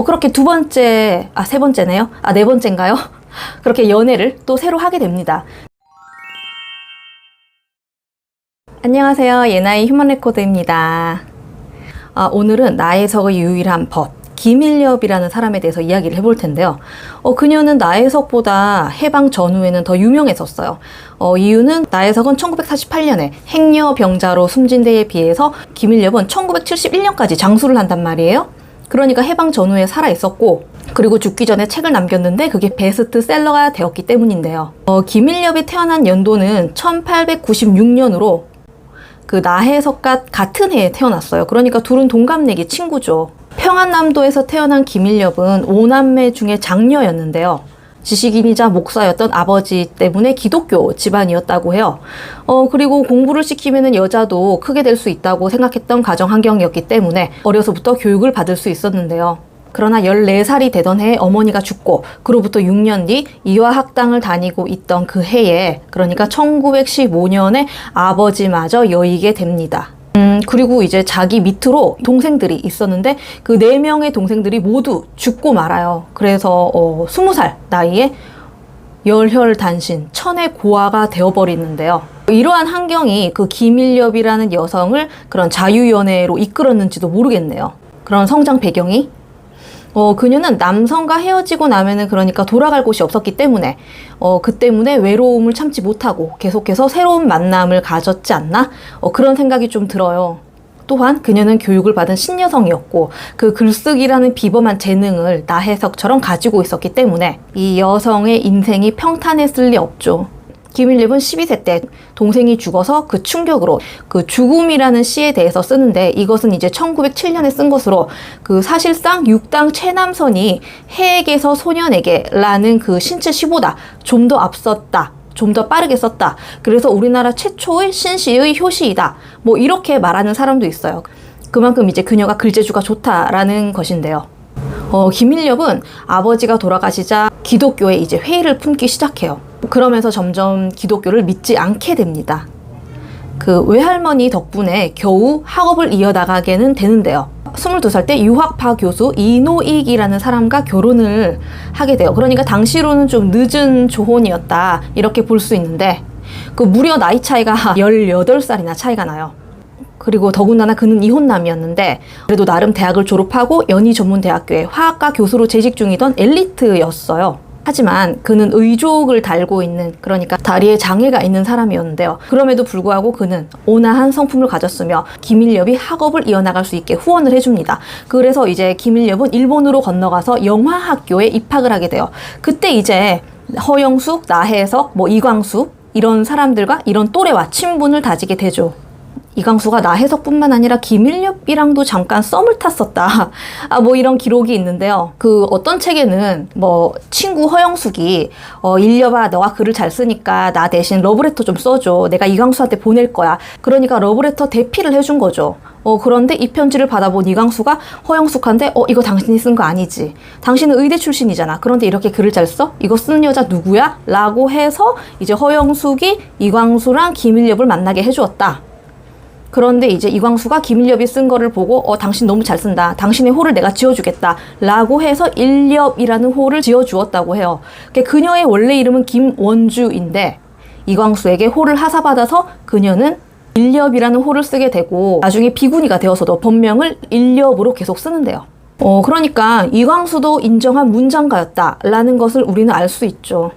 그렇게 두 번째, 세 번째네요. 네 번째인가요? 그렇게 연애를 또 새로 하게 됩니다. 안녕하세요. 예나의 휴먼 레코드입니다. 오늘은 나혜석의 유일한 벗, 김일엽이라는 사람에 대해서 이야기를 해볼 텐데요. 그녀는 나혜석보다 해방 전후에는 더 유명했었어요. 이유는 나혜석은 1948년에 행여병자로 숨진 데에 비해서 김일엽은 1971년까지 장수를 한단 말이에요. 그러니까 해방 전후에 살아있었고, 그리고 죽기 전에 책을 남겼는데 그게 베스트셀러가 되었기 때문인데요. 김일엽이 태어난 연도는 1896년으로 그 나혜석과 같은 해에 태어났어요. 그러니까 둘은 동갑내기 친구죠. 평안남도에서 태어난 김일엽은 5남매 중에 장녀였는데요. 지식인이자 목사였던 아버지 때문에 기독교 집안이었다고 해요. 그리고 공부를 시키면 여자도 크게 될 수 있다고 생각했던 가정 환경이었기 때문에 어려서부터 교육을 받을 수 있었는데요. 그러나 14살이 되던 해에 어머니가 죽고, 그로부터 6년 뒤 이화학당을 다니고 있던 그 해에, 그러니까 1915년에 아버지마저 여의게 됩니다. 그리고 이제 자기 밑으로 동생들이 있었는데 그 4명의 동생들이 모두 죽고 말아요. 그래서 20살 나이에 열혈단신, 천의 고아가 되어버리는데요. 이러한 환경이 그 김일엽이라는 여성을 그런 자유연애로 이끌었는지도 모르겠네요. 그런 성장 배경이. 그녀는 남성과 헤어지고 나면은 그러니까 돌아갈 곳이 없었기 때문에 그 때문에 외로움을 참지 못하고 계속해서 새로운 만남을 가졌지 않나? 그런 생각이 좀 들어요. 또한 그녀는 교육을 받은 신여성이었고 그 글쓰기라는 비범한 재능을 나혜석처럼 가지고 있었기 때문에 이 여성의 인생이 평탄했을 리 없죠. 김일엽은 12세 때 동생이 죽어서 그 충격으로 그 죽음이라는 시에 대해서 쓰는데, 이것은 이제 1907년에 쓴 것으로 그 사실상 육당 최남선이 해에게서 소년에게 라는 그 신체 시보다 좀 더 앞섰다, 좀 더 빠르게 썼다, 그래서 우리나라 최초의 신시의 효시이다, 뭐 이렇게 말하는 사람도 있어요. 그만큼 이제 그녀가 글재주가 좋다라는 것인데요. 김일엽은 아버지가 돌아가시자 기독교에 이제 회의를 품기 시작해요. 그러면서 점점 기독교를 믿지 않게 됩니다. 그 외할머니 덕분에 겨우 학업을 이어나가게는 되는데요. 22살 때 유학파 교수 이노익이라는 사람과 결혼을 하게 돼요. 그러니까 당시로는 좀 늦은 조혼이었다, 이렇게 볼 수 있는데 그 무려 나이 차이가 18살이나 차이가 나요. 그리고 더군다나 그는 이혼남이었는데 그래도 나름 대학을 졸업하고 연희전문대학교에 화학과 교수로 재직 중이던 엘리트였어요. 하지만 그는 의족을 달고 있는, 그러니까 다리에 장애가 있는 사람이었는데요. 그럼에도 불구하고 그는 온화한 성품을 가졌으며 김일엽이 학업을 이어나갈 수 있게 후원을 해줍니다. 그래서 이제 김일엽은 일본으로 건너가서 영화학교에 입학을 하게 돼요. 그때 이제 허영숙, 나혜석, 이광수 이런 사람들과 이런 또래와 친분을 다지게 되죠. 이광수가 나혜석뿐만 아니라 김일엽이랑도 잠깐 썸을 탔었다, 이런 기록이 있는데요. 그 어떤 책에는 친구 허영숙이 일엽아, 너가 글을 잘 쓰니까 나 대신 러브레터 좀 써줘, 내가 이광수한테 보낼 거야, 그러니까 러브레터 대피를 해준 거죠. 그런데 이 편지를 받아본 이광수가 허영숙한테 이거 당신이 쓴 거 아니지, 당신은 의대 출신이잖아, 그런데 이렇게 글을 잘 써? 이거 쓴 여자 누구야? 라고 해서 이제 허영숙이 이광수랑 김일엽을 만나게 해주었다. 그런데 이제 이광수가 김일엽이 쓴 거를 보고 당신 너무 잘 쓴다, 당신의 호를 내가 지어주겠다 라고 해서 일엽이라는 호를 지어주었다고 해요. 그녀의 원래 이름은 김원주인데 이광수에게 호를 하사받아서 그녀는 일엽이라는 호를 쓰게 되고 나중에 비구니가 되어서도 본명을 일엽으로 계속 쓰는데요. 그러니까 이광수도 인정한 문장가였다라는 것을 우리는 알 수 있죠.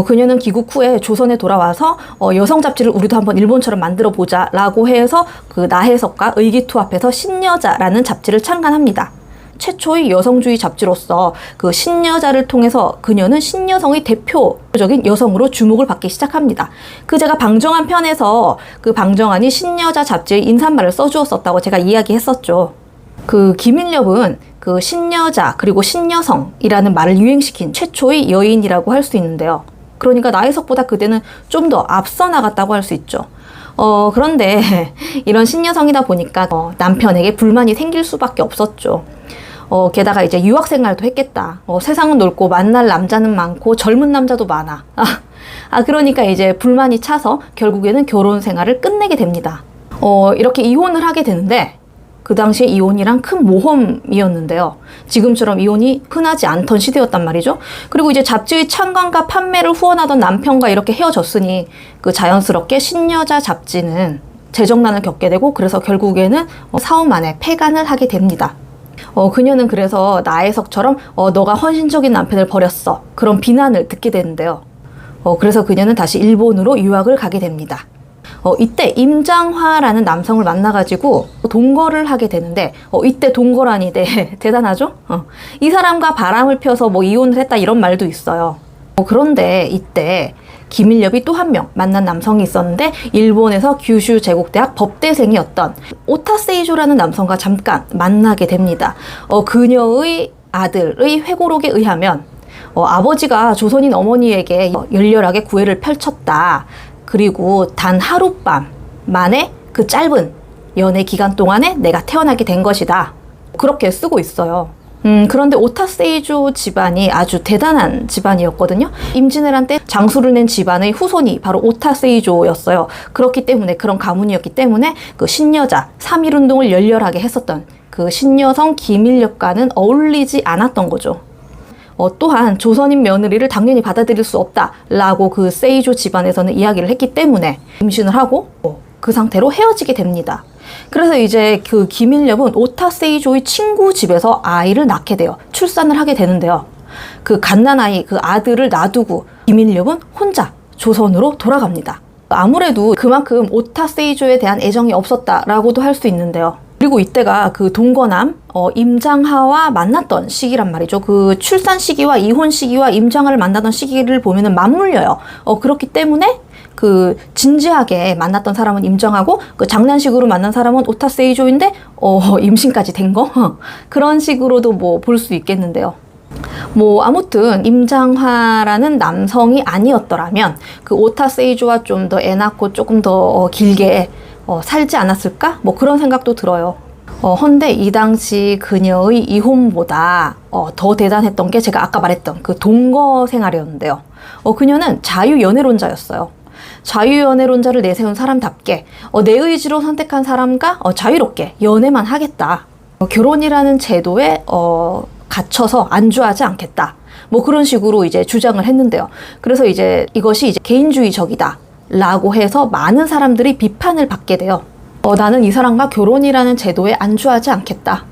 그녀는 귀국 후에 조선에 돌아와서 여성 잡지를 우리도 한번 일본처럼 만들어 보자 라고 해서 그 나혜석과 의기투합해서 신여자라는 잡지를 창간합니다. 최초의 여성주의 잡지로서 그 신여자를 통해서 그녀는 신여성의 대표적인 여성으로 주목을 받기 시작합니다. 제가 방정환 편에서 그 방정환이 신여자 잡지의 인사말을 써주었었다고 제가 이야기했었죠. 그 김일엽은 그 신여자 그리고 신여성이라는 말을 유행시킨 최초의 여인이라고 할 수 있는데요. 그러니까 나혜석보다 그때는 좀 더 앞서 나갔다고 할 수 있죠. 그런데 이런 신여성이다 보니까 남편에게 불만이 생길 수밖에 없었죠. 게다가 이제 유학생활도 했겠다. 세상은 넓고 만날 남자는 많고 젊은 남자도 많아. 그러니까 이제 불만이 차서 결국에는 결혼 생활을 끝내게 됩니다. 이렇게 이혼을 하게 되는데 그 당시에 이혼이란 큰 모험이었는데요. 지금처럼 이혼이 흔하지 않던 시대였단 말이죠. 그리고 이제 잡지의 창간과 판매를 후원하던 남편과 이렇게 헤어졌으니 그 자연스럽게 신여자 잡지는 재정난을 겪게 되고, 그래서 결국에는 사후 만에 폐간을 하게 됩니다. 그녀는 그래서 나혜석처럼 너가 헌신적인 남편을 버렸어, 그런 비난을 듣게 되는데요. 그래서 그녀는 다시 일본으로 유학을 가게 됩니다. 이때 임장화라는 남성을 만나가지고 동거를 하게 되는데, 이때 동거라니, 네, 대단하죠? 이 사람과 바람을 펴서 뭐 이혼을 했다 이런 말도 있어요. 그런데 이때 김일엽이 또 한 명 만난 남성이 있었는데, 일본에서 규슈 제국대학 법대생이었던 오타 세이조라는 남성과 잠깐 만나게 됩니다. 그녀의 아들의 회고록에 의하면 아버지가 조선인 어머니에게 열렬하게 구애를 펼쳤다. 그리고 단 하룻밤 만에 그 짧은 연애 기간 동안에 내가 태어나게 된 것이다. 그렇게 쓰고 있어요. 그런데 오타 세이조 집안이 아주 대단한 집안이었거든요. 임진왜란 때 장수를 낸 집안의 후손이 바로 오타 세이조였어요. 그렇기 때문에, 그런 가문이었기 때문에 그 신여자 3.1운동을 열렬하게 했었던 그 신여성 김일엽과는 어울리지 않았던 거죠. 또한 조선인 며느리를 당연히 받아들일 수 없다라고 그 세이조 집안에서는 이야기를 했기 때문에 임신을 하고 그 상태로 헤어지게 됩니다. 그래서 이제 그 김일엽은 오타 세이조의 친구 집에서 아이를 낳게 돼요. 출산을 하게 되는데요. 그 갓난아이, 그 아들을 놔두고 김일엽은 혼자 조선으로 돌아갑니다. 아무래도 그만큼 오타 세이조에 대한 애정이 없었다라고도 할 수 있는데요. 그리고 이때가 그 동거남 임장하와 만났던 시기란 말이죠. 그 출산 시기와 이혼 시기와 임장하를 만나던 시기를 보면은 맞물려요. 그렇기 때문에 그 진지하게 만났던 사람은 임장하고, 그 장난식으로 만난 사람은 오타 세이조인데 임신까지 된 거? 그런 식으로도 뭐 볼 수 있겠는데요. 뭐 아무튼 임장화라는 남성이 아니었더라면 그 오타 세이조와 좀 더 애 낳고 조금 더 길게 살지 않았을까? 뭐 그런 생각도 들어요. 헌데 이 당시 그녀의 이혼보다 더 대단했던 게 제가 아까 말했던 그 동거 생활이었는데요. 그녀는 자유연애론자였어요. 자유연애론자를 내세운 사람답게 내 의지로 선택한 사람과 자유롭게 연애만 하겠다. 결혼이라는 제도에 갇혀서 안주하지 않겠다. 뭐 그런 식으로 이제 주장을 했는데요. 그래서 이제 이것이 이제 개인주의적이다 라고 해서 많은 사람들이 비판을 받게 돼요. 나는 이 사람과 결혼이라는 제도에 안주하지 않겠다.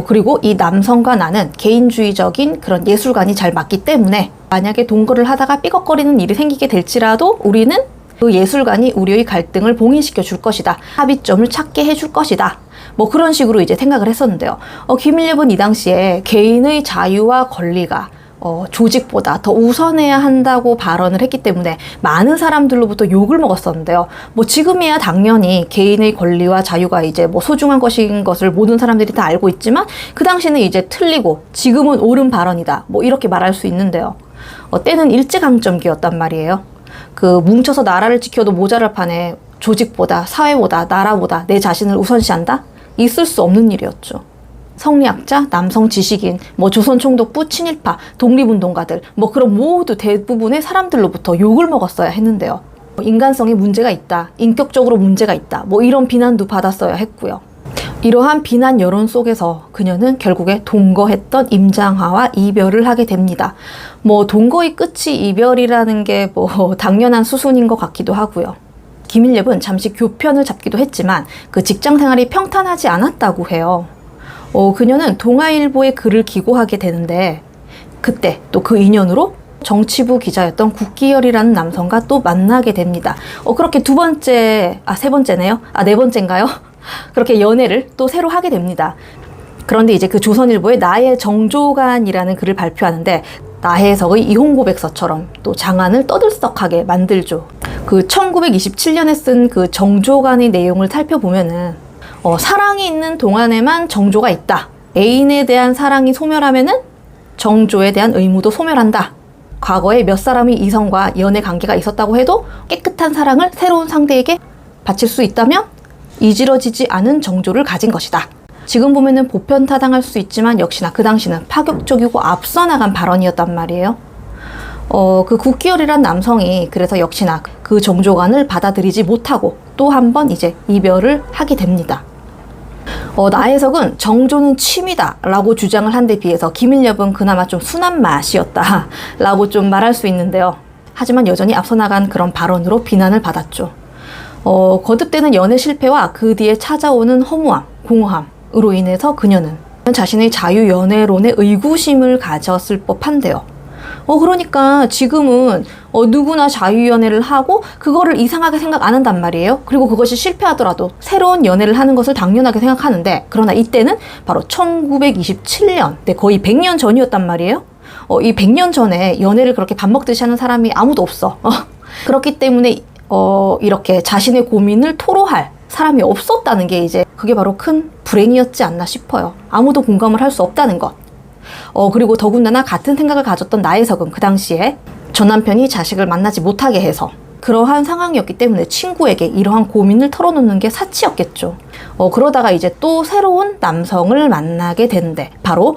그리고 이 남성과 나는 개인주의적인 그런 예술관이 잘 맞기 때문에 만약에 동거를 하다가 삐걱거리는 일이 생기게 될지라도 우리는 그 예술관이 우리의 갈등을 봉인시켜 줄 것이다. 합의점을 찾게 해줄 것이다. 뭐 그런 식으로 이제 생각을 했었는데요. 김일엽은 이 당시에 개인의 자유와 권리가 조직보다 더 우선해야 한다고 발언을 했기 때문에 많은 사람들로부터 욕을 먹었었는데요. 뭐 지금이야 당연히 개인의 권리와 자유가 이제 뭐 소중한 것인 것을 모든 사람들이 다 알고 있지만, 그 당시는 이제 틀리고 지금은 옳은 발언이다. 뭐 이렇게 말할 수 있는데요. 때는 일제강점기였단 말이에요. 그 뭉쳐서 나라를 지켜도 모자랄 판에 조직보다 사회보다 나라보다 내 자신을 우선시한다? 있을 수 없는 일이었죠. 성리학자, 남성 지식인, 뭐 조선총독부, 친일파, 독립운동가들, 뭐 그런 모두 대부분의 사람들로부터 욕을 먹었어야 했는데요. 인간성에 문제가 있다, 인격적으로 문제가 있다, 뭐 이런 비난도 받았어야 했고요. 이러한 비난 여론 속에서 그녀는 결국에 동거했던 임장화와 이별을 하게 됩니다. 뭐 동거의 끝이 이별이라는 게 뭐 당연한 수순인 것 같기도 하고요. 김일엽은 잠시 교편을 잡기도 했지만 그 직장 생활이 평탄하지 않았다고 해요. 그녀는 동아일보에 글을 기고하게 되는데, 그때 또 그 인연으로 정치부 기자였던 국기열이라는 남성과 또 만나게 됩니다. 그렇게 세 번째네요? 네 번째인가요? 그렇게 연애를 또 새로 하게 됩니다. 그런데 이제 그 조선일보에 나의 정조간이라는 글을 발표하는데, 나혜석의 이혼 고백서처럼 또 장안을 떠들썩하게 만들죠. 그 1927년에 쓴 그 정조간의 내용을 살펴보면은 사랑이 있는 동안에만 정조가 있다. 애인에 대한 사랑이 소멸하면은 정조에 대한 의무도 소멸한다. 과거에 몇 사람이 이성과 연애 관계가 있었다고 해도 깨끗한 사랑을 새로운 상대에게 바칠 수 있다면 이지러지지 않은 정조를 가진 것이다. 지금 보면은 보편타당할 수 있지만 역시나 그 당시는 파격적이고 앞서 나간 발언이었단 말이에요. 그 국기열이란 남성이 그래서 역시나 그 정조관을 받아들이지 못하고 또 한 번 이제 이별을 하게 됩니다. 나혜석은 정조는 취미다 라고 주장을 한 데 비해서 김일엽은 그나마 좀 순한 맛이었다 라고 좀 말할 수 있는데요. 하지만 여전히 앞서 나간 그런 발언으로 비난을 받았죠. 거듭되는 연애 실패와 그 뒤에 찾아오는 허무함, 공허함으로 인해서 그녀는 자신의 자유연애론에 의구심을 가졌을 법한데요. 그러니까 지금은 누구나 자유연애를 하고 그거를 이상하게 생각 안 한단 말이에요. 그리고 그것이 실패하더라도 새로운 연애를 하는 것을 당연하게 생각하는데, 그러나 이때는 바로 1927년, 거의 100년 전이었단 말이에요. 이 100년 전에 연애를 그렇게 밥 먹듯이 하는 사람이 아무도 없어. 그렇기 때문에 이렇게 자신의 고민을 토로할 사람이 없었다는 게 이제 그게 바로 큰 불행이었지 않나 싶어요. 아무도 공감을 할 수 없다는 것. 그리고 더군다나 같은 생각을 가졌던 나혜석은 그 당시에 전 남편이 자식을 만나지 못하게 해서 그러한 상황이었기 때문에 친구에게 이러한 고민을 털어놓는 게 사치였겠죠. 그러다가 이제 또 새로운 남성을 만나게 되는데 바로